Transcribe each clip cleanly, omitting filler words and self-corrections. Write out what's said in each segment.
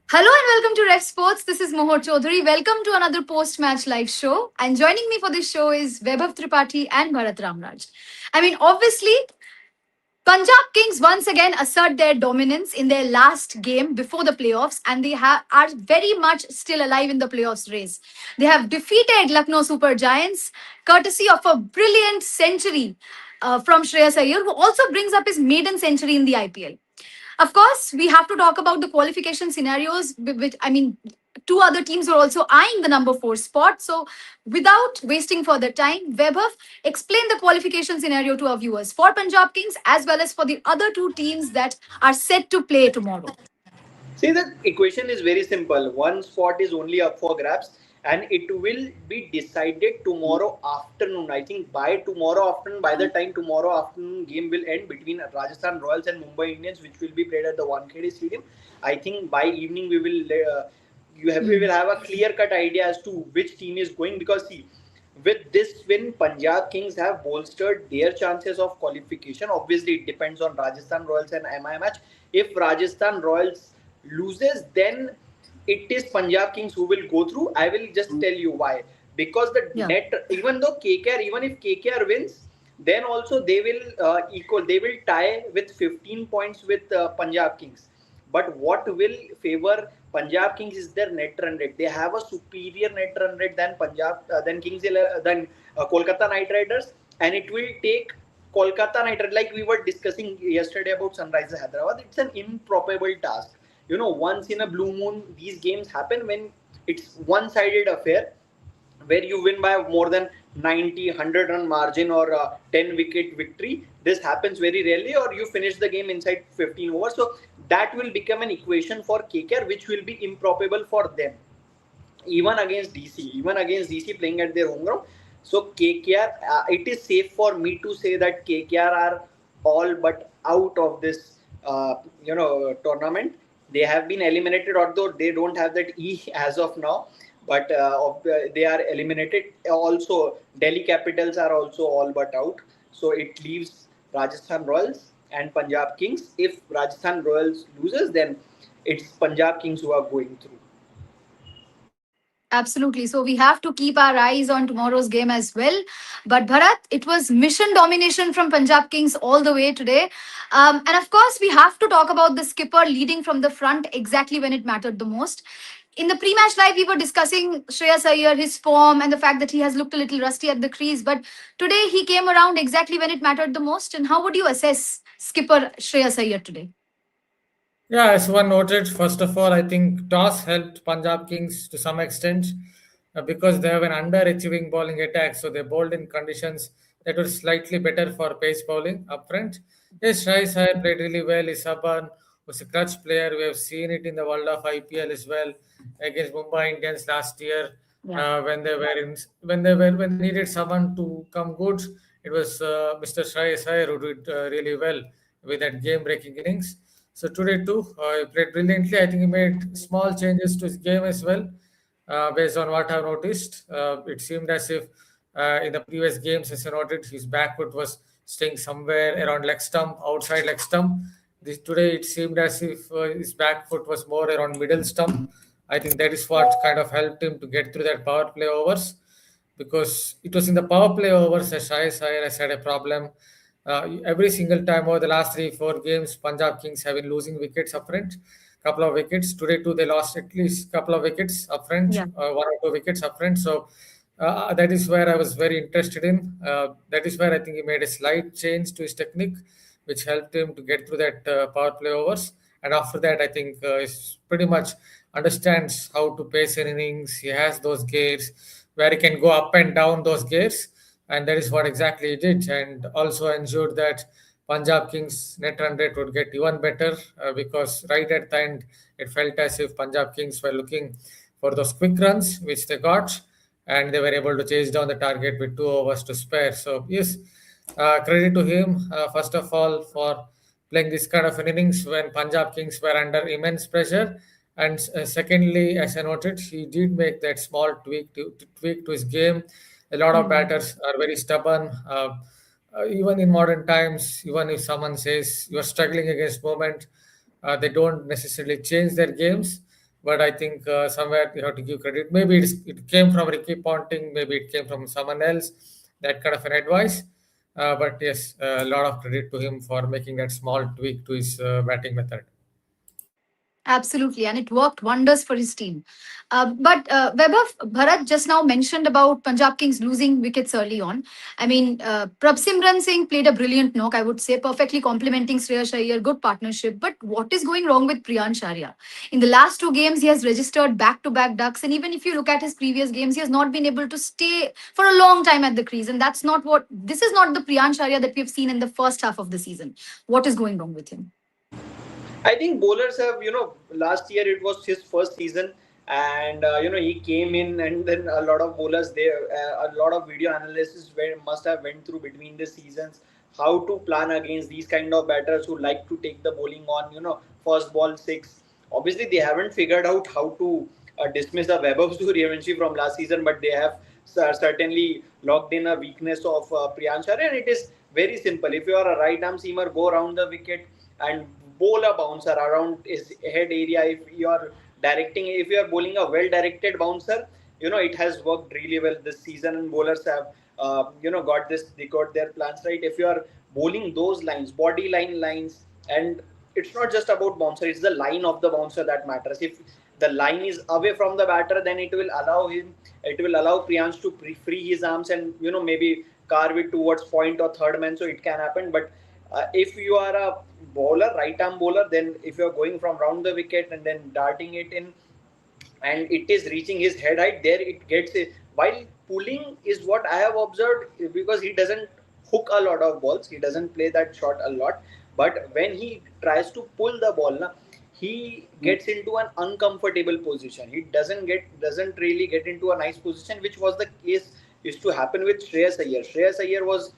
Hello and welcome to Ref Sports. This is Mohor Chaudhary. Welcome to another post-match live show. And joining me for this show is Vaibhav Tripathi and Bharat Ramraj. Obviously, Punjab Kings once again assert their dominance in their last game before the playoffs, and are very much still alive in the playoffs race. They have defeated Lucknow Super Giants, courtesy of a brilliant century from Shreyas Iyer, who also brings up his maiden century in the IPL. Of course, we have to talk about the qualification scenarios, two other teams are also eyeing the number four spot. So, without wasting further time, Vaibhav, explain the qualification scenario to our viewers for Punjab Kings as well as for the other two teams that are set to play tomorrow. See, the equation is very simple. One spot is only up for grabs, and it will be decided tomorrow afternoon. I think by tomorrow afternoon, by the time tomorrow afternoon game will end between Rajasthan Royals and Mumbai Indians, which will be played at the Wankhede Stadium. I think by evening we will have a clear cut idea as to which team is going, because see, with this win, Punjab Kings have bolstered their chances of qualification. Obviously, it depends on Rajasthan Royals and MI match. If Rajasthan Royals loses, then it is Punjab Kings who will go through. I will just tell you why. Because the Yeah. net, even though KKR, even if KKR wins, then also they will equal. They will tie with 15 points with Punjab Kings. But what will favor Punjab Kings is their net run rate. They have a superior net run rate than Kolkata Knight Riders, and it will take Kolkata Knight Riders, like we were discussing yesterday about Sunrisers Hyderabad. It's an improbable task. Once in a blue moon, these games happen when it's one-sided affair where you win by more than 90 100 run margin or a 10 wicket victory. This happens very rarely, or you finish the game inside 15 overs. So that will become an equation for KKR, which will be improbable for them, even against DC playing at their home ground. So KKR, it is safe for me to say that KKR are all but out of this tournament. They have been eliminated, although they don't have that E as of now, but they are eliminated. Also, Delhi Capitals are also all but out. So it leaves Rajasthan Royals and Punjab Kings. If Rajasthan Royals loses, then it's Punjab Kings who are going through. Absolutely. So we have to keep our eyes on tomorrow's game as well. But Bharat, it was mission domination from Punjab Kings all the way today. And of course, we have to talk about the skipper leading from the front exactly when it mattered the most. In the pre-match live, we were discussing Shreyas Iyer, his form, and the fact that he has looked a little rusty at the crease. But today, he came around exactly when it mattered the most. And how would you assess skipper Shreyas Iyer today? Yeah, as one noted, first of all, I think toss helped Punjab Kings to some extent because they have an underachieving bowling attack. So they bowled in conditions that were slightly better for pace bowling up front. Yes, Shai Sai played really well. Isaban was a clutch player. We have seen it in the world of IPL as well against Mumbai Indians last year Yeah. when they needed someone to come good. It was Mr. Shai Sai who did really well with that game-breaking innings. So today too, he played brilliantly. I think he made small changes to his game as well, based on what I've noticed. It seemed as if in the previous games, as I noted, his back foot was staying somewhere around leg stump, outside leg stump. Today, it seemed as if his back foot was more around middle stump. I think that is what kind of helped him to get through that power play overs, because it was in the power play overs that Shai Cyrus had a problem. Every single time over the last 3 4 games, Punjab Kings have been losing wickets up front. Couple of wickets today too. They lost at least couple of wickets up front, Yeah. 1 or 2 wickets up front. So that is where I was very interested in. That is where I think he made a slight change to his technique, which helped him to get through that power play overs. And after that, I think he's pretty much understands how to pace an innings. He has those gears where he can go up and down those gears, and that is what exactly he did, and also ensured that Punjab Kings net run rate would get even better, because right at the end it felt as if Punjab Kings were looking for those quick runs which they got, and they were able to chase down the target with 2 overs to spare. So yes, credit to him, first of all, for playing this kind of an innings when Punjab Kings were under immense pressure. And secondly, as I noted, he did make that small tweak to his game. A lot of Hmm. batters are very stubborn. Even in modern times, even if someone says you are struggling against moment, they don't necessarily change their games. But I think somewhere you have to give credit. Maybe it came from Ricky Ponting, maybe it came from someone else, that kind of an advice. But yes, a lot of credit to him for making that small tweak to his batting method. Absolutely, and it worked wonders for his team. But Vaibhav, Bharat just now mentioned about Punjab Kings losing wickets early on. I mean, Prabhsimran Singh played a brilliant knock, I would say, perfectly complementing Shreyas Iyer, good partnership. But what is going wrong with Priyansh Arya? In the last two games, he has registered back-to-back ducks, and even if you look at his previous games, he has not been able to stay for a long time at the crease, and that's not what. This is not the Priyansh Arya that we have seen in the first half of the season. What is going wrong with him? I think bowlers have, last year it was his first season, and he came in, and then a lot of bowlers there, a lot of video analysis must have went through between the seasons how to plan against these kind of batters who like to take the bowling on, first ball six. Obviously, they haven't figured out how to dismiss the Vaibhav Suryavanshi from last season, but they have certainly locked in a weakness of Priyansh Arya, and it is very simple. If you are a right arm seamer, go around the wicket and bowl a bouncer around his head area. If you are bowling a well directed bouncer, it has worked really well this season, and bowlers have they got their plans right. If you are bowling those lines, body lines, and it's not just about bouncer, it's the line of the bouncer that matters. If the line is away from the batter, then it will allow Priyansh to free his arms and maybe carve it towards point or third man, so it can happen. But if you are a bowler, right arm bowler, then if you are going from round the wicket and then darting it in, and it is reaching his head height, there it gets it. While pulling is what I have observed, because he doesn't hook a lot of balls, he doesn't play that shot a lot. But when he tries to pull the ball, he gets into an uncomfortable position. He doesn't really get into a nice position, which was the case used to happen with Shreyas Iyer. Shreyas Iyer was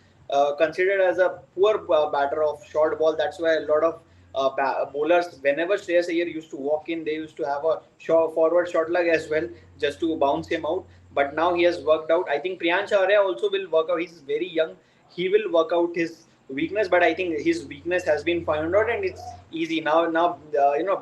considered as a poor batter of short ball. That's why a lot of bowlers, whenever Shreyas Iyer used to walk in, they used to have a forward short leg as well, just to bounce him out. But now he has worked out. I think Priyansh Arya also will work out. He's very young. He will work out his weakness, but I think his weakness has been found out, and it's easy now,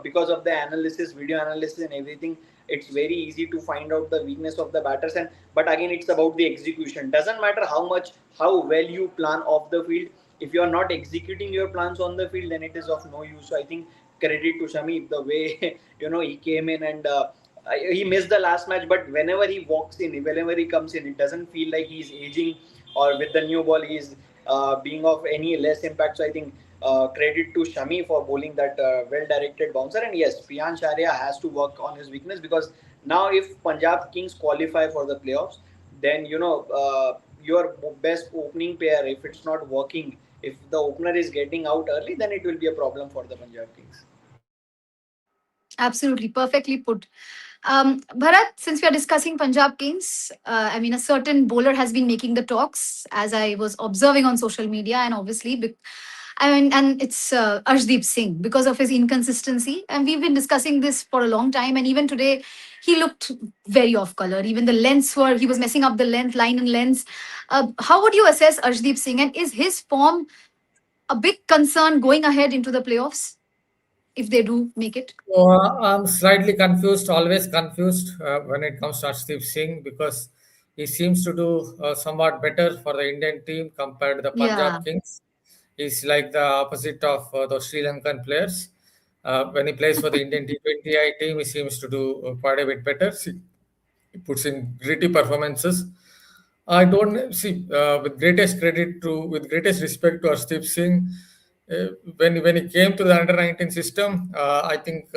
because of the analysis, video analysis, and everything. It's very easy to find out the weakness of the batters, and but again, it's about the execution. Doesn't matter how well you plan off the field. If you are not executing your plans on the field, then it is of no use. So I think credit to Shami, the way he came in, and he missed the last match, but whenever he walks in, whenever he comes in, it doesn't feel like he's aging, or with the new ball he's being of any less impact. So I think credit to Shami for bowling that well-directed bouncer. And yes, Priyansh Arya has to work on his weakness, because now if Punjab Kings qualify for the playoffs, then your best opening pair, if it's not working, if the opener is getting out early, then it will be a problem for the Punjab Kings. Absolutely, perfectly put. Bharat, since we are discussing Punjab Kings, I mean, a certain bowler has been making the talks, as I was observing on social media, and obviously, I mean, and it's Arshdeep Singh, because of his inconsistency. And we've been discussing this for a long time, and even today, he looked very off color. Even the lengths he was messing up the line and lengths. How would you assess Arshdeep Singh, and is his form a big concern going ahead into the playoffs if they do make it? So, I'm slightly confused, always confused when it comes to Arshdeep Singh, because he seems to do somewhat better for the Indian team compared to the Yeah. Punjab Kings. He's like the opposite of those Sri Lankan players. When he plays for the Indian T20I team, he seems to do quite a bit better. He puts in gritty performances. I don't see, with greatest respect to Arshdeep Singh, when he came to the under 19 system, I think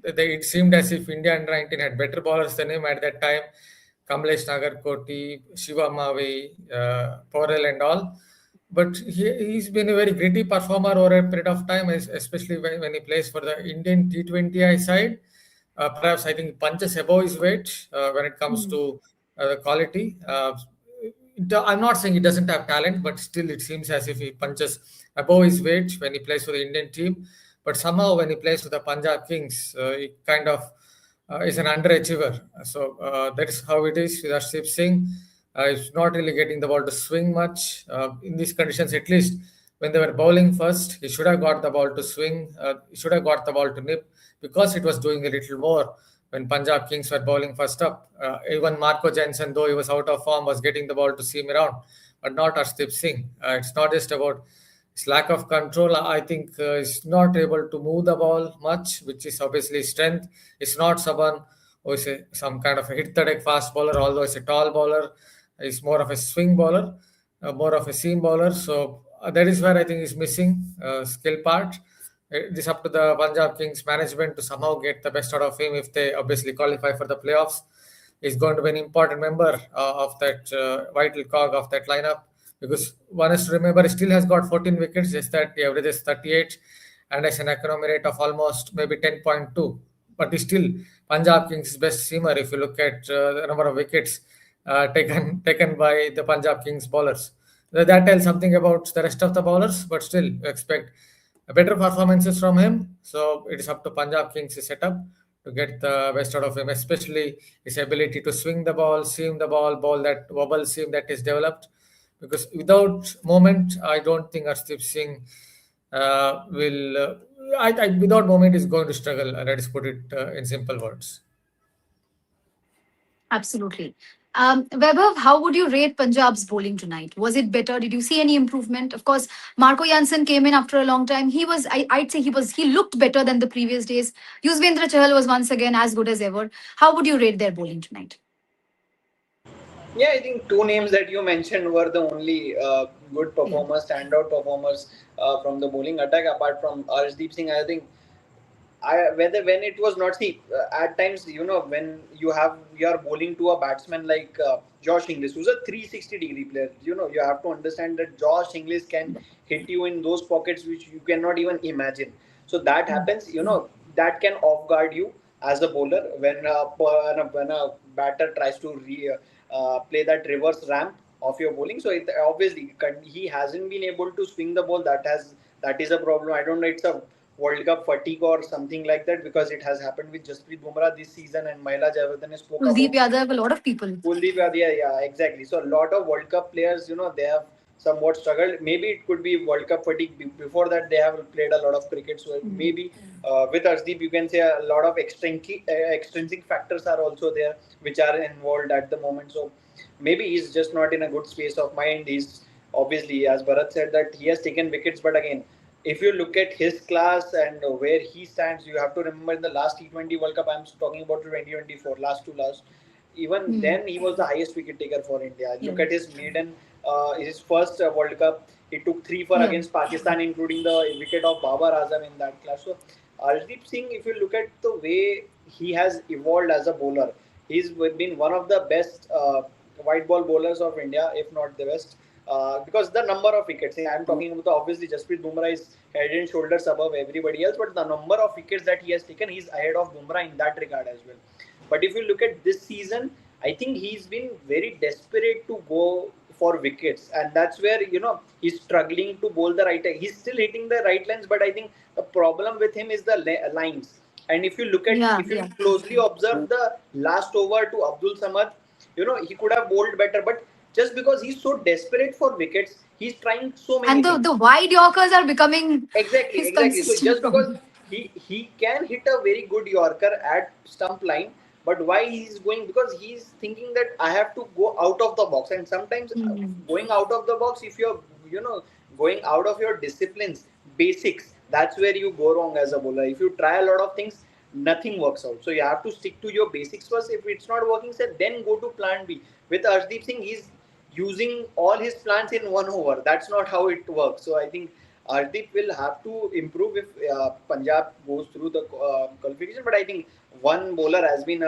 it seemed as if India under 19 had better bowlers than him at that time. Kamlesh Nagarkoti, Shiva Mavi, Porel, and all. But he's been a very gritty performer over a period of time, especially when he plays for the Indian T20I side. Perhaps I think he punches above his weight when it comes Hmm. to the quality. I'm not saying he doesn't have talent, but still it seems as if he punches above his weight when he plays for the Indian team. But somehow when he plays for the Punjab Kings, he kind of is an underachiever. So that is how it is with Arshdeep Singh. He's not really getting the ball to swing much in these conditions, at least when they were bowling first, he should have got the ball to swing. He should have got the ball to nip because it was doing a little more when Punjab Kings were bowling first up. Even Marco Jensen, though he was out of form, was getting the ball to seam around, but not Arshdeep Singh. It's not just about his lack of control. I think he's not able to move the ball much, which is obviously his strength. It's not someone who is some kind of a hit the deck fast bowler, although he's a tall bowler. He's more of a swing bowler, more of a seam bowler. So that is where I think he's missing skill part. It is up to the Punjab Kings management to somehow get the best out of him if they obviously qualify for the playoffs. He's going to be an important member of that vital cog of that lineup, because one has to remember he still has got 14 wickets, just that he averages 38 and has an economy rate of almost maybe 10.2. But he's still Punjab Kings' best seamer if you look at the number of wickets taken by the Punjab Kings bowlers. That tells something about the rest of the bowlers, but still you expect better performances from him. So it is up to Punjab Kings' setup to get the best out of him, especially his ability to swing the ball, seam the ball, bowl that wobble seam that is developed. Because without moment, I don't think Arshdeep Singh will. Without moment, is going to struggle. Let us put it in simple words. Absolutely. Vaibhav, how would you rate Punjab's bowling tonight? Was it better? Did you see any improvement? Of course, Marco Jansen came in after a long time. I'd say he looked better than the previous days. Yuzvendra Chahal was once again as good as ever. How would you rate their bowling tonight? Yeah, I think two names that you mentioned were the only good performers, standout performers from the bowling attack. Apart from Arshdeep Singh, I think when it was not, see, at times, when you are bowling to a batsman like Josh Inglis, who's a 360-degree player. You have to understand that Josh Inglis can hit you in those pockets which you cannot even imagine. So that happens. That can off guard you as a bowler when a batter tries to play that reverse ramp of your bowling. So obviously he hasn't been able to swing the ball. That is a problem. I don't know. It's a World Cup fatigue or something like that, because it has happened with Jasprit Bumrah this season, and Mahela Jayawardene spoke Kuldeep about Yadav, a lot of people. Kuldeep Yadav. Yeah, exactly. So a lot of World Cup players, they have somewhat struggled. Maybe it could be World Cup fatigue. Before that, they have played a lot of cricket. So maybe with Arshdeep, you can say a lot of extrinsic factors are also there, which are involved at the moment. So maybe he's just not in a good space of mind. He's obviously, as Bharat said, that he has taken wickets, but again, if you look at his class and where he stands, you have to remember in the last T20 World Cup, I'm talking about 2024, last. Even then, he was the highest wicket taker for India. Look at his his first World Cup. He took 3 for against Pakistan, including the wicket of Babar Azam in that clash. So, Arshdeep Singh, if you look at the way he has evolved as a bowler, he's been one of the best white ball bowlers of India, if not the best. Because the number of wickets, I'm talking about obviously Jasprit Bumrah is head and shoulders above everybody else, but the number of wickets that he has taken, he's ahead of Bumrah in that regard as well. But if you look at this season, I think he's been very desperate to go for wickets, and that's where he's struggling to bowl the right. He's still hitting the right lines, but I think the problem with him is the lines. And if you look at, if you closely observe the last over to Abdul Samad, he could have bowled better, but just because he's so desperate for wickets, he's trying so many things. The wide Yorkers are becoming exactly. So just because he can hit a very good Yorker at stump line, but why he's going? Because he's thinking that I have to go out of the box, and sometimes going out of the box, if you're going out of your disciplines, basics, that's where you go wrong as a bowler. If you try a lot of things, nothing works out. So you have to stick to your basics first. If it's not working, then go to plan B. With Arshdeep Singh, he's using all his plans in one over. That's not how it works. So I think Arshdeep will have to improve if Punjab goes through the qualification. But I think one bowler has been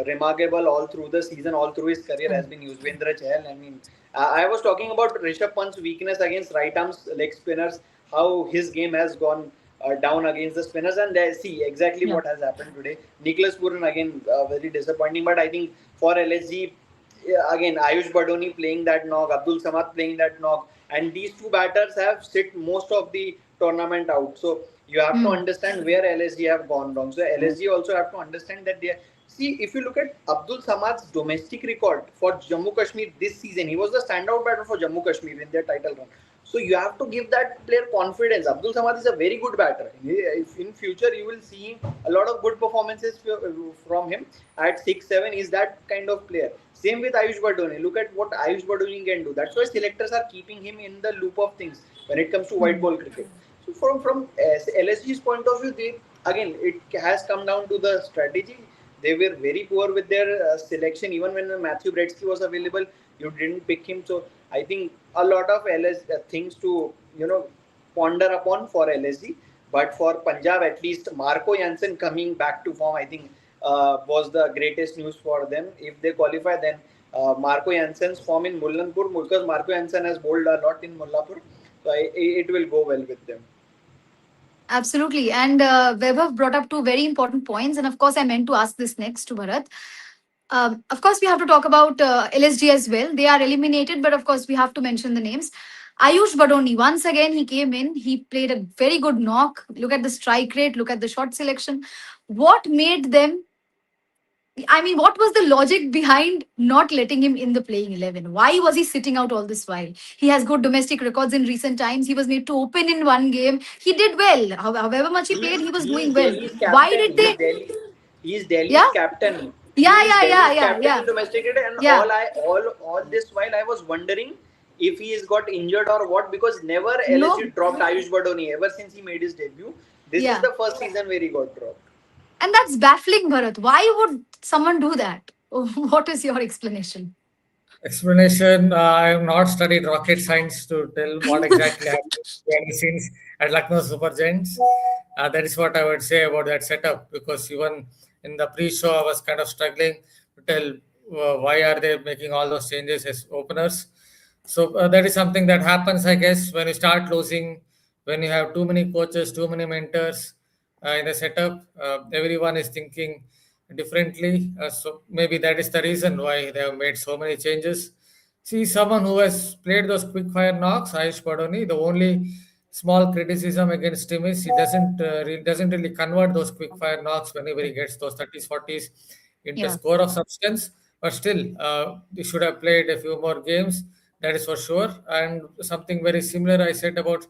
remarkable all through the season, all through his career, has been Yuzvendra Chahal. I mean, I was talking about Rishabh Pant's weakness against right arm leg spinners, how his game has gone down against the spinners, and see exactly what has happened today. Nicholas Pooran again very disappointing, but I think for LSG, again Ayush Badoni playing that knock, Abdul Samad playing that knock, and these two batters have sit most of the tournament out. So you have to understand where LSG have gone wrong. So LSG also have to understand that they see, if you look at Abdul Samad's domestic record for Jammu Kashmir this season, he was the standout batter for Jammu Kashmir in their title run. So you have to give that player confidence. Abdul Samad is a very good batter. If in future you will see a lot of good performances from him at 6-7. Is that kind of player. Same with Ayush Badoni. Look at what Ayush Badoni can do. That's why selectors are keeping him in the loop of things when it comes to white ball cricket. So from LSG's point of view, they again it has come down to the strategy. They were very poor with their selection. Even when Matthew Bredsky was available, you didn't pick him. So I think a lot of things to ponder upon for LSG. But for Punjab, at least Marco Jansen coming back to form, I think was the greatest news for them. If they qualify, then Marco Jansen's form in Mullanpur, because Marco Jansen has bowled a lot in Mullapur, so it will go well with them. Absolutely. And Vaibhav brought up two very important points. And of course, I meant to ask this next to Bharat. Of course, we have to talk about LSG as well. They are eliminated, but of course, we have to mention the names. Ayush Badoni, once again, he came in. He played a very good knock. Look at the strike rate, look at the shot selection. What made them I mean, what was the logic behind not letting him in the playing 11? Why was he sitting out all this while? He has good domestic records in recent times. He was made to open in one game. He did well. However much he played, he was He doing is well. Delhi's Why captain. did they? He is Delhi's Yeah? captain. Yeah, He is yeah, yeah, Delhi's yeah, captain yeah. in domestic cricket, and Yeah. all this while I was wondering if he has got injured or what, because never LSG No. dropped Ayush Badoni ever since he made his debut. This is Yeah. the first season where he got dropped. And that's baffling, Bharat. Why would someone do that? What is your explanation? Explanation, I have not studied rocket science to tell what exactly happened behind the scenes at Lucknow Super Giants. That is what I would say about that setup, because even in the pre-show, I was kind of struggling to tell why are they making all those changes as openers. So that is something that happens, I guess, when you start losing, when you have too many coaches, too many mentors in the setup. Everyone is thinking differently. So maybe that is the reason why they have made so many changes. See, someone who has played those quick fire knocks, Ayush Padoni, the only small criticism against him is he doesn't really convert those quick fire knocks whenever he gets those 30s, 40s into Yeah. score of substance. But still, he should have played a few more games. That is for sure. And something very similar I said about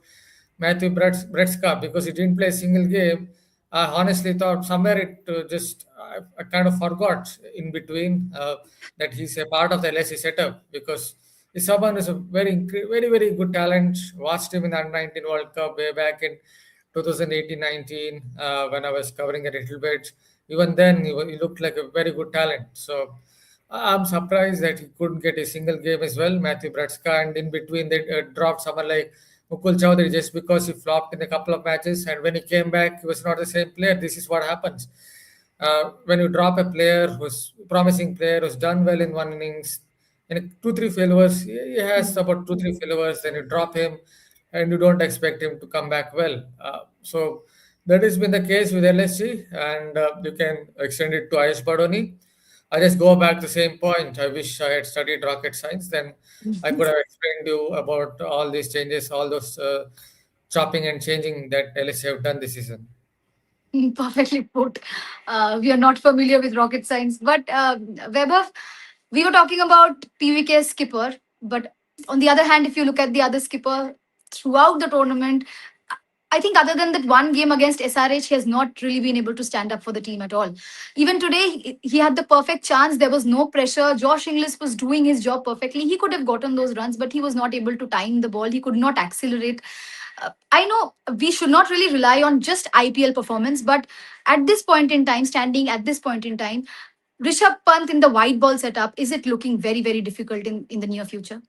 Matthew Bretska, because he didn't play a single game. I honestly thought somewhere I kind of forgot in between that he's a part of the LSE setup, because he's someone who's a very, very good talent. Watched him in the Under-19 World Cup way back in 2018-19 when I was covering a little bit. Even then, he looked like a very good talent. So I'm surprised that he couldn't get a single game as well, Matthew Bratska, and in between they dropped someone like Mukul Chowdhury just because he flopped in a couple of matches, and when he came back, he was not the same player. This is what happens when you drop a player who's promising player who's done well in one innings, in two three failures, he has about two three failures, then you drop him, and you don't expect him to come back well. So that has been the case with LSG, and you can extend it to Ayush Badoni. I just go back to the same point. I wish I had studied rocket science. Then I could have explained to you about all these changes, all those chopping and changing that LSC have done this season. Perfectly put. We are not familiar with rocket science. But Vaibhav, we were talking about PVK skipper. But on the other hand, if you look at the other skipper throughout the tournament, I think other than that one game against SRH, he has not really been able to stand up for the team at all. Even today, he had the perfect chance. There was no pressure. Josh Inglis was doing his job perfectly. He could have gotten those runs, but he was not able to time the ball. He could not accelerate. I know we should not really rely on just IPL performance, but at this point in time, standing at this point in time, Rishabh Pant in the white ball setup, is it looking very, very difficult in the near future?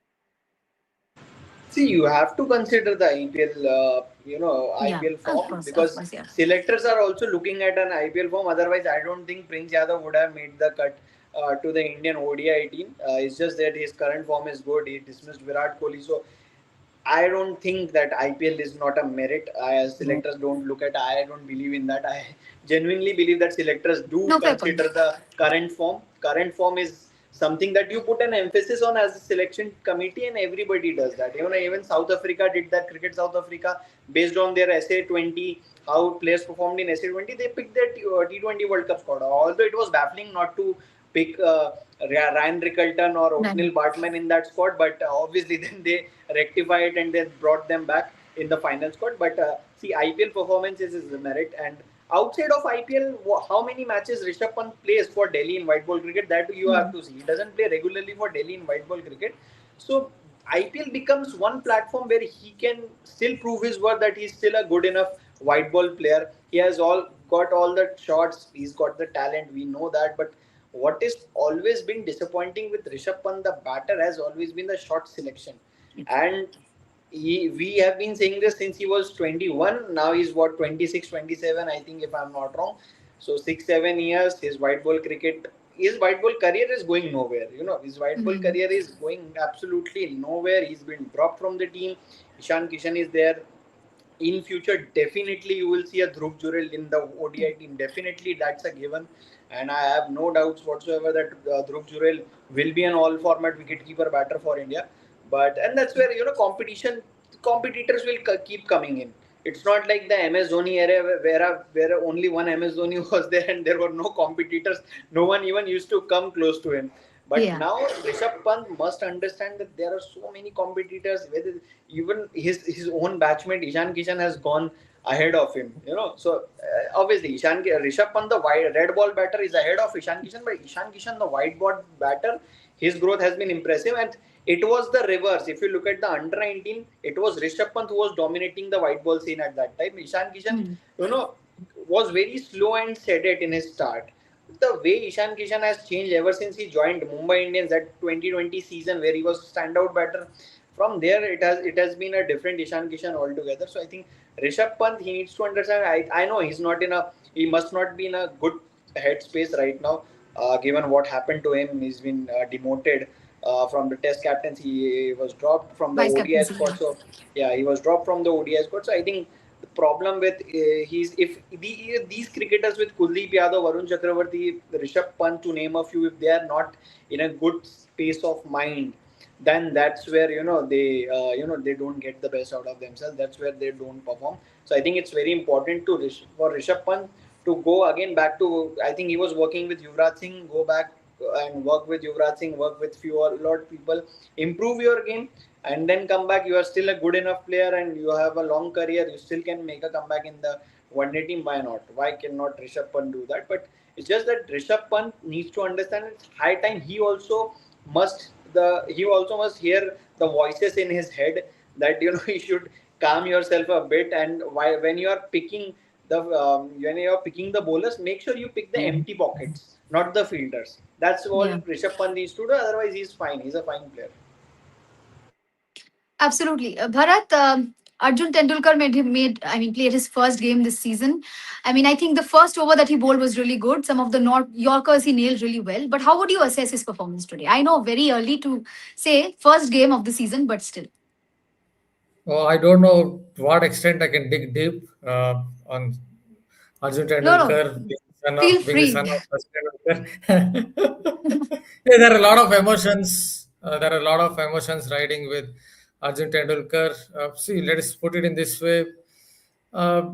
See, you have to consider the IPL, Yeah, IPL of form, course, of because course, yeah. selectors are also looking at an IPL form. Otherwise, I don't think Prince Yadav would have made the cut to the Indian ODI team. It's just that his current form is good. He dismissed Virat Kohli, so I don't think that IPL is not a merit. Selectors don't look at. I don't believe in that. I genuinely believe that selectors do No, fair point. consider the current form. Current form is something that you put an emphasis on as a selection committee, and everybody does that. Even South Africa did that. Cricket South Africa, based on their SA20, how players performed in SA20, they picked their T20 World Cup squad. Although it was baffling not to pick Ryan Rickelton or O'Neill Done. Bartman in that squad, but obviously then they rectified it and they brought them back in the final squad. But see, IPL performance is a merit. And outside of IPL, how many matches Rishabh Pant plays for Delhi in white ball cricket? That you have Hmm. to see. He doesn't play regularly for Delhi in white ball cricket. So IPL becomes one platform where he can still prove his worth, that he's still a good enough white ball player. He has all got all the shots. He's got the talent. We know that. But what is always been disappointing with Rishabh Pant, the batter, has always been the shot selection. And we have been saying this since he was 21. Now he's what, 26, 27, I think, if I'm not wrong. So 6, 7 years, his white ball career is going nowhere. His white ball Hmm. career is going absolutely nowhere. He's been dropped from the team. Ishan Kishan is there. In future, definitely you will see a Dhruv Jurel in the ODI team. Definitely, that's a given, and I have no doubts whatsoever that Dhruv Jurel will be an all-format wicketkeeper batter for India. But and that's where competitors will keep coming in. It's not like the MS Dhoni era where only one MS Dhoni was there and there were no competitors. No one even used to come close to him. But Yeah. now Rishabh Pant must understand that there are so many competitors. Whether even his own batchmate Ishan Kishan has gone ahead of him. So obviously Rishabh Pant, the red ball batter, is ahead of Ishan Kishan, but Ishan Kishan, the white ball batter, his growth has been impressive. And it was the reverse. If you look at the under 19, it was Rishabh Pant who was dominating the white ball scene at that time. Ishan Kishan, Hmm. you know, was very slow and sedate in his start. The way Ishan Kishan has changed ever since he joined Mumbai Indians that 2020 season where he was standout batter, from there it has been a different Ishan Kishan altogether. So I think Rishabh Pant, he needs to understand. I know he must not be in a good headspace right now, given what happened to him. He's been demoted from the Test captaincy. He was dropped from the Vice ODI captaincy. squad. So yeah, he was dropped from the ODI squad. So I think the problem with these cricketers with Kuldeep Yadav, Varun Chakravarti, Rishabh Pant, to name a few, if they are not in a good space of mind, then that's where they don't get the best out of themselves. That's where they don't perform. So I think it's very important for Rishabh Pant to go again back to, I think he was working with Yuvraj Singh. Go back and work with Yuvraj Singh, work with a lot of people, improve your game, and then come back. You are still a good enough player and you have a long career. You still can make a comeback in the one day team. Why not? Why cannot Rishabh Pant do that? But it's just that Rishabh Pant needs to understand it's high time he also must hear the voices in his head that he should calm yourself a bit. And why, when you are picking the bowlers, make sure you pick the empty pockets, not the fielders. That's all Yeah. Rishabh Pant needs to do. Otherwise, he's fine. He's a fine player. Absolutely. Bharat, Arjun Tendulkar played his first game this season. I mean, I think the first over that he bowled was really good. Some of the North Yorkers he nailed really well. But how would you assess his performance today? I know very early to say first game of the season, but still. Oh, I don't know to what extent I can dig deep on Arjun No, no. Tendulkar Feel being the free. son of Sachin Tendulkar. Yeah, there are a lot of emotions. There are a lot of emotions riding with Arjun Tendulkar. See, let us put it in this way.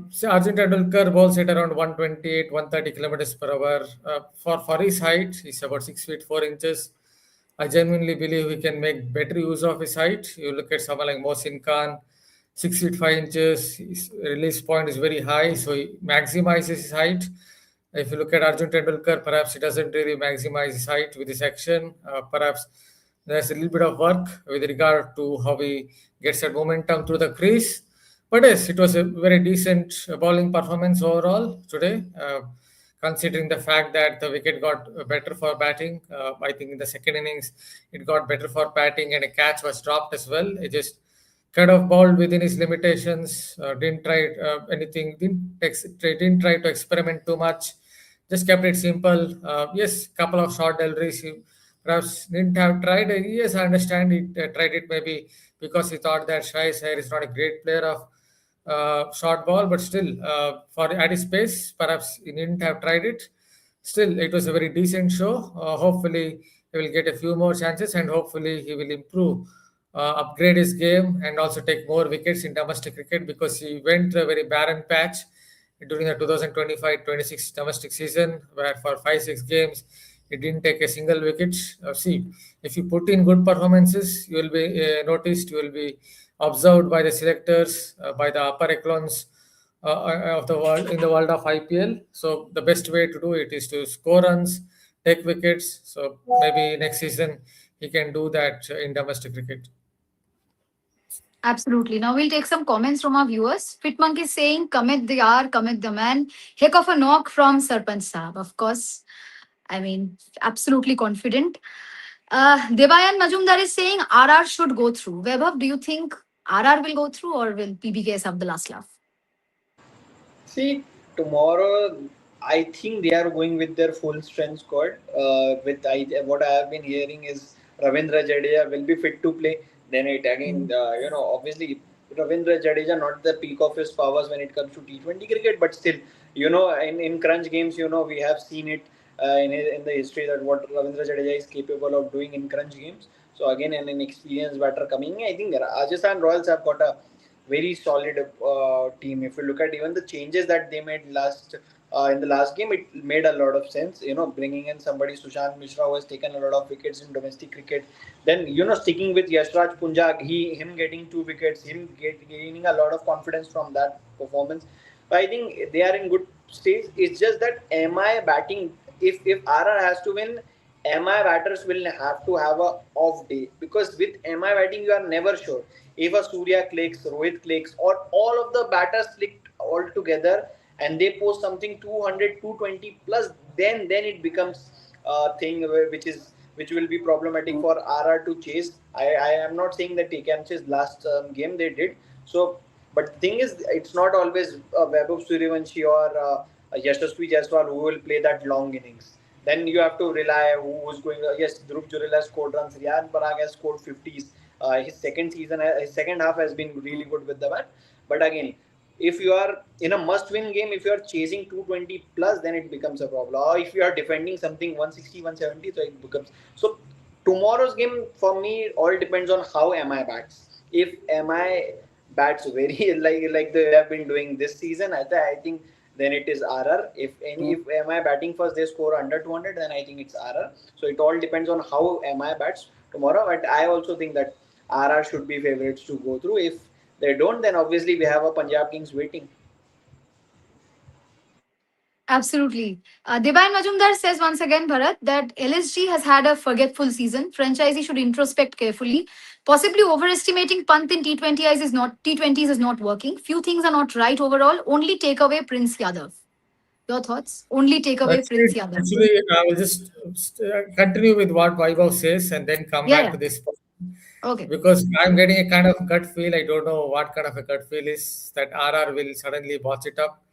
See, Arjun Tendulkar bowls at around 128, 130 kilometers per hour. For his height, he's about 6 feet 4 inches. I genuinely believe he can make better use of his height. You look at someone like Mohsin Khan, 6 feet 5 inches. His release point is very high, so he maximizes his height. If you look at Arjun Tendulkar, perhaps he doesn't really maximize his height with his action. Perhaps there's a little bit of work with regard to how he gets that momentum through the crease. But yes, it was a very decent bowling performance overall today. Considering the fact that the wicket got better for batting, I think in the second innings it got better for batting and a catch was dropped as well. It just kind of bowled within his limitations. Didn't try anything. Didn't try to experiment too much. Just kept it simple. Yes, couple of short deliveries. He perhaps didn't have tried. Yes, I understand. He tried it maybe because he thought that Shai Sair is not a great player of short ball, but still, for at his pace, perhaps he didn't have tried it. Still, it was a very decent show. Hopefully, he will get a few more chances, and hopefully, he will improve, upgrade his game, and also take more wickets in domestic cricket because he went through a very barren patch during the 2025-26 domestic season, where for 5-6 games He didn't take a single wicket. See, if you put in good performances, you will be noticed. You will be observed by the selectors, by the upper echelons of the world in the world of IPL. So the best way to do it is to score runs, take wickets. So maybe next season he can do that in domestic cricket. Absolutely. Now we'll take some comments from our viewers. Fitmonk is saying, commit the yar, commit the man. Heck of a knock from Sarpanch Saab. Of course, I mean, absolutely confident. Devayan Majumdar is saying RR should go through. Vaibhav, do you think RR will go through or will PBKS have the last laugh? See, tomorrow I think they are going with their full strength squad. What I have been hearing is Ravindra Jadeja will be fit to play. Then it again, obviously Ravindra Jadeja not the peak of his powers when it comes to T20 cricket, but still, in crunch games, we have seen it in the history that what Ravindra Jadeja is capable of doing in crunch games. So again, an experienced batter coming, I think Rajasthan Royals have got a very solid team. If you look at even the changes that they made last in the last game, it made a lot of sense. Bringing in somebody Sushant Mishra who has taken a lot of wickets in domestic cricket. Then sticking with Yashraj Punjab, him getting 2 wickets, gaining a lot of confidence from that performance. I think they are in good stage. It's just that am I batting? If RR has to win, MI batters will have to have a off day because with MI batting you are never sure if a Surya clicks, Rohit clicks, or all of the batters clicked all together and they post something 200, 220 plus, then it becomes a thing which will be problematic for RR to chase. I am not saying that they can chase last game they did so, but the thing is it's not always Vaibhav Suryavanshi or Yashasvi Jaiswal who will play that long innings. Then you have to rely who's going. Yes, Dhruv Jurel has scored runs. Riyan Parag has scored 50s. His second half has been really good with the bat. But again, if you are in a must-win game, if you are chasing 220 plus, then it becomes a problem. Or if you are defending something 160, 170, so it becomes so. Tomorrow's game for me all depends on how MI bats. If MI bats very like they have been doing this season, I think then it is RR. If MI batting first they score under 200, then I think it's RR. So it all depends on how MI bats tomorrow. But I also think that RR should be favorites to go through. If they don't, then obviously we have a Punjab Kings waiting. Absolutely. Devayan Majumdar says once again, Bharat, that LSG has had a forgetful season. Franchisee should introspect carefully. Possibly overestimating Pant in T20s is not working. Few things are not right overall. Only take away Prince Yadav. Your thoughts? Only take away That's Prince it. Yadav. Actually, I will just continue with what Vaibhav says and then come Yeah, back yeah. to this point. Okay. Because I'm getting a kind of gut feel. I don't know what kind of a gut feel is that RR will suddenly botch it up,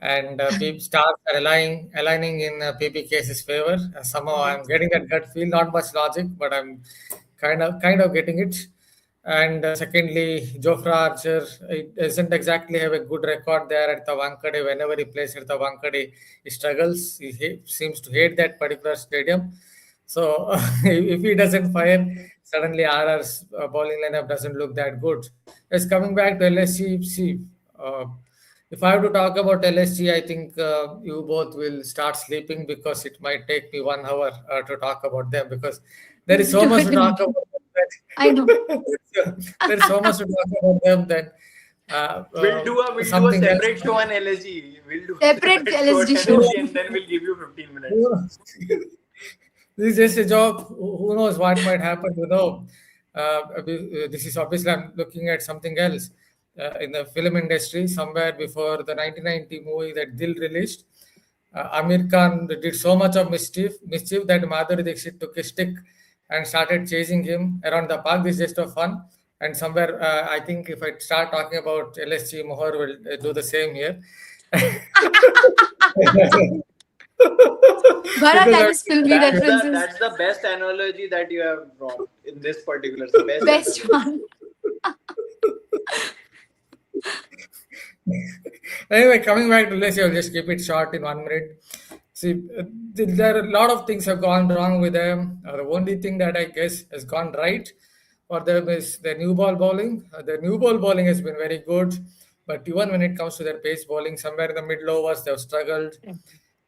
and stars are aligning in PBKS's favor. Somehow, I'm getting that gut feel. Not much logic, but I'm kind of getting it. And secondly, Jofra Archer, it doesn't exactly have a good record there at the Wankhede. Whenever he plays at the Wankhede, he struggles. He seems to hate that particular stadium. So if he doesn't fire, suddenly RR's bowling lineup doesn't look that good. Yes, coming back to LSG, see, uh, if I have to talk about LSG, I think you both will start sleeping because it might take me 1 hour to talk about them because there is so much to talk Definitely. about I know. them. There's so much to talk about them that We'll do a something else. separate show on LSG. We'll do a Separate separate show on LSG show. LSG and then we'll give you 15 minutes. This is just a job. Who knows what might happen? This is obviously I'm looking at something else in the film industry. Somewhere before the 1990 movie that Dil released, Amir Khan did so much of mischief that Madhuri Dixit took a stick and started chasing him around the park. This is just for fun. And somewhere, I think if I start talking about LSG, Mohar will do the same here. Bharat Because and I, his filmy That's the references. that's the best analogy that you have brought in this particular. The best Best analogy. one. anyway, coming back to this, I'll just keep it short in 1 minute. See, there are a lot of things have gone wrong with them. The only thing that I guess has gone right for them is their new ball bowling. Their new ball bowling has been very good, but even when it comes to their pace bowling, somewhere in the middle overs, they've struggled.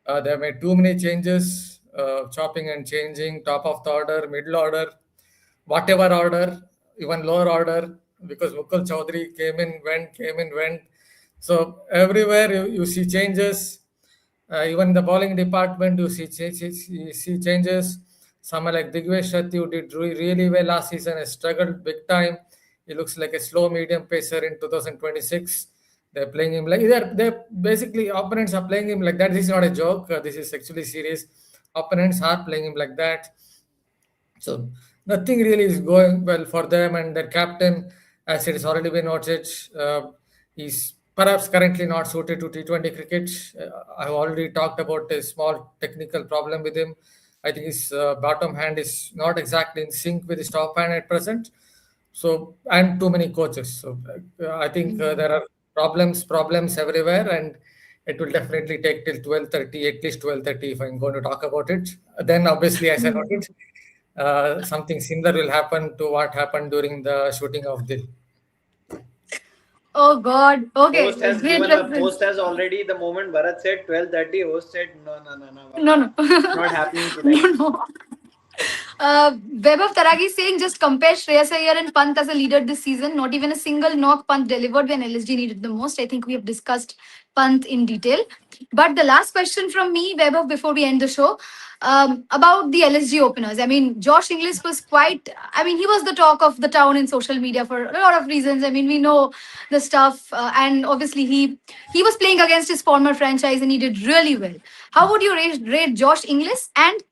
They have made too many changes. chopping and changing, top of the order, middle order, whatever order, even lower order, because Mukul Chaudhary came in, went. So everywhere you see changes. Even the bowling department, you see changes. Someone like Digvesh Shetty, who did really well last season, has struggled big time. He looks like a slow medium pacer in 2026. They're playing him like they're basically opponents are playing him like that. This is not a joke. This is actually serious. Opponents are playing him like that. So nothing really is going well for them, and their captain, as it has already been noted, is perhaps currently not suited to T20 cricket. I've already talked about a small technical problem with him. I think his bottom hand is not exactly in sync with his top hand at present. So, and too many coaches. So I think there are problems everywhere, and it will definitely take till 12:30, at least 12:30, if I'm going to talk about it. Then obviously, as I noted, something similar will happen to what happened during the shooting of Dil. Oh God. Okay. Host has Great given a reference. host has already the moment Bharat said 12:30. Host said no, No, no. not happening No, tonight. no. Vaibhav Taragi saying just compare Shreyas Iyer and Pant as a leader this season. Not even a single knock Pant delivered when LSG needed the most. I think we have discussed Pant in detail. But the last question from me, Vaibhav, before we end the show, about the LSG openers. I mean, Josh Inglis was quite, I mean, he was the talk of the town in social media for a lot of reasons. I mean, we know the stuff. And obviously, he was playing against his former franchise and he did really well. How would you rate Josh Inglis? And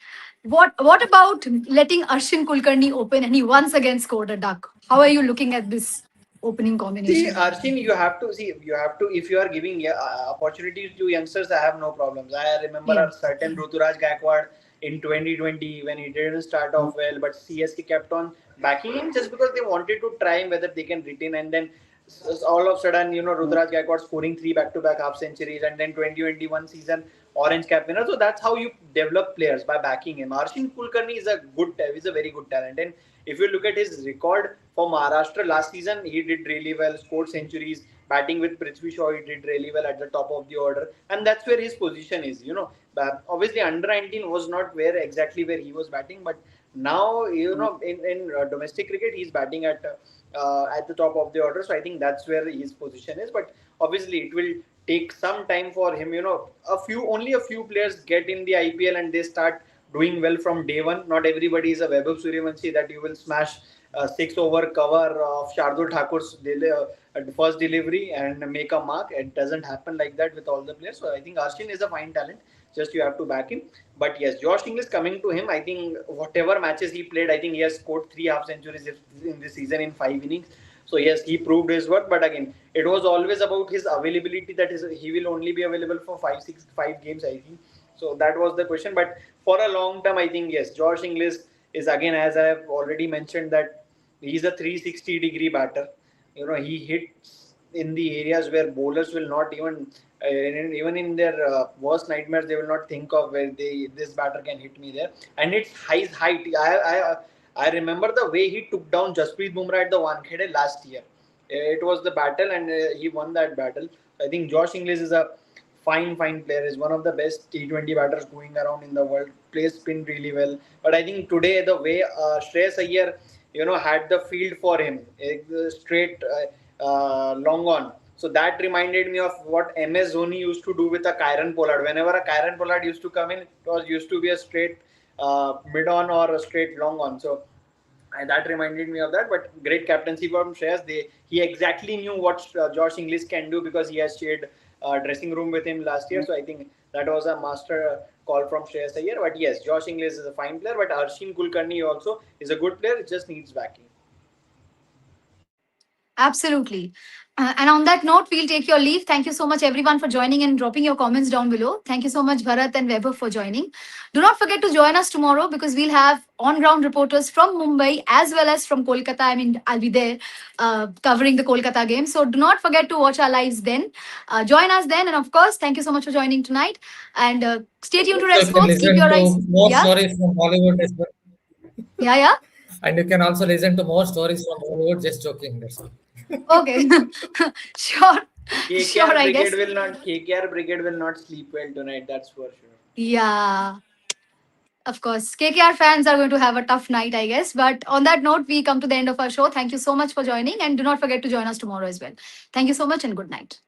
what about letting Arshin Kulkarni open and he once again scored a duck? How are you looking at this opening See, combination? Arshin, you have to, if you are giving opportunities to youngsters, I have no problems. I remember Yeah. a certain Ruturaj Gaikwad in 2020 when he didn't start off well, but CSK kept on backing him just because they wanted to try him whether they can retain. And then all of a sudden, Ruturaj Gaikwad scoring three back-to-back half centuries, and then 2021 season orange cap winner. So that's how you develop players, by backing him. Arshin Kulkarni is a very good talent, and if you look at his record for Maharashtra last season, he did really well, scored centuries, batting with Prithvi Shaw, he did really well at the top of the order, and that's where his position is. But obviously under 19 was not where he was batting, but now in domestic cricket he's batting at the top of the order. So I think that's where his position is. But obviously it will take some time for him. Only a few players get in the IPL and they start doing well from day one. Not everybody is a Vaibhav Suryavanshi that you will smash a 6 over cover of Shardul Thakur's first delivery and make a mark. It doesn't happen like that with all the players. So I think Arshin is a fine talent. Just you have to back him. But yes, Josh Inglis coming to him. I think whatever matches he played, I think he has scored 3 half centuries in this season in 5 innings. So yes, he proved his worth. But again, it was always about his availability. That is, he will only be available for 5 games, I think. So that was the question. But for a long term, I think yes, Josh Inglis is again, as I have already mentioned, that he's a 360-degree batter. He hits in the areas where bowlers will not even in their worst nightmares, they will not think of where this batter can hit me there. And it's his height. I remember the way he took down Jasprit Bumrah at the Wankhede last year. It was the battle, and he won that battle. I think Josh Inglis is a fine player. Is one of the best T20 batters going around in the world. Plays spin really well. But I think today the way Shreyas Iyer, had the field for him, straight long on. So that reminded me of what MS Dhoni used to do with a Kyron Pollard. Whenever a Kyron Pollard used to come in, it was used to be a straight mid on or a straight long on. So and that reminded me of that. But great captaincy from Shreyas. He exactly knew what Josh Inglis can do because he has shared dressing room with him last year. So I think that was a master call from Shreyas Iyer. But yes, Josh Inglis is a fine player. But Arshin Kulkarni also is a good player. It just needs backing. Absolutely. And on that note, we'll take your leave. Thank you so much, everyone, for joining and dropping your comments down below. Thank you so much, Bharat and Weber, for joining. Do not forget to join us tomorrow because we'll have on ground reporters from Mumbai as well as from Kolkata. I mean, I'll be there covering the Kolkata game. So do not forget to watch our lives then. Join us then. And of course, thank you so much for joining tonight. And stay tuned to So Red you can Sports. Keep listen your eyes. to more Yeah. stories from Hollywood as well. Yeah. Yeah. And you can also listen to more stories from Hollywood. Just joking. That's all. Okay. Sure. Sure, KKR I Brigade guess. will not KKR Brigade will not sleep well tonight. That's for sure. Yeah. Of course, KKR fans are going to have a tough night, I guess. But on that note, we come to the end of our show. Thank you so much for joining, and do not forget to join us tomorrow as well. Thank you so much, and good night.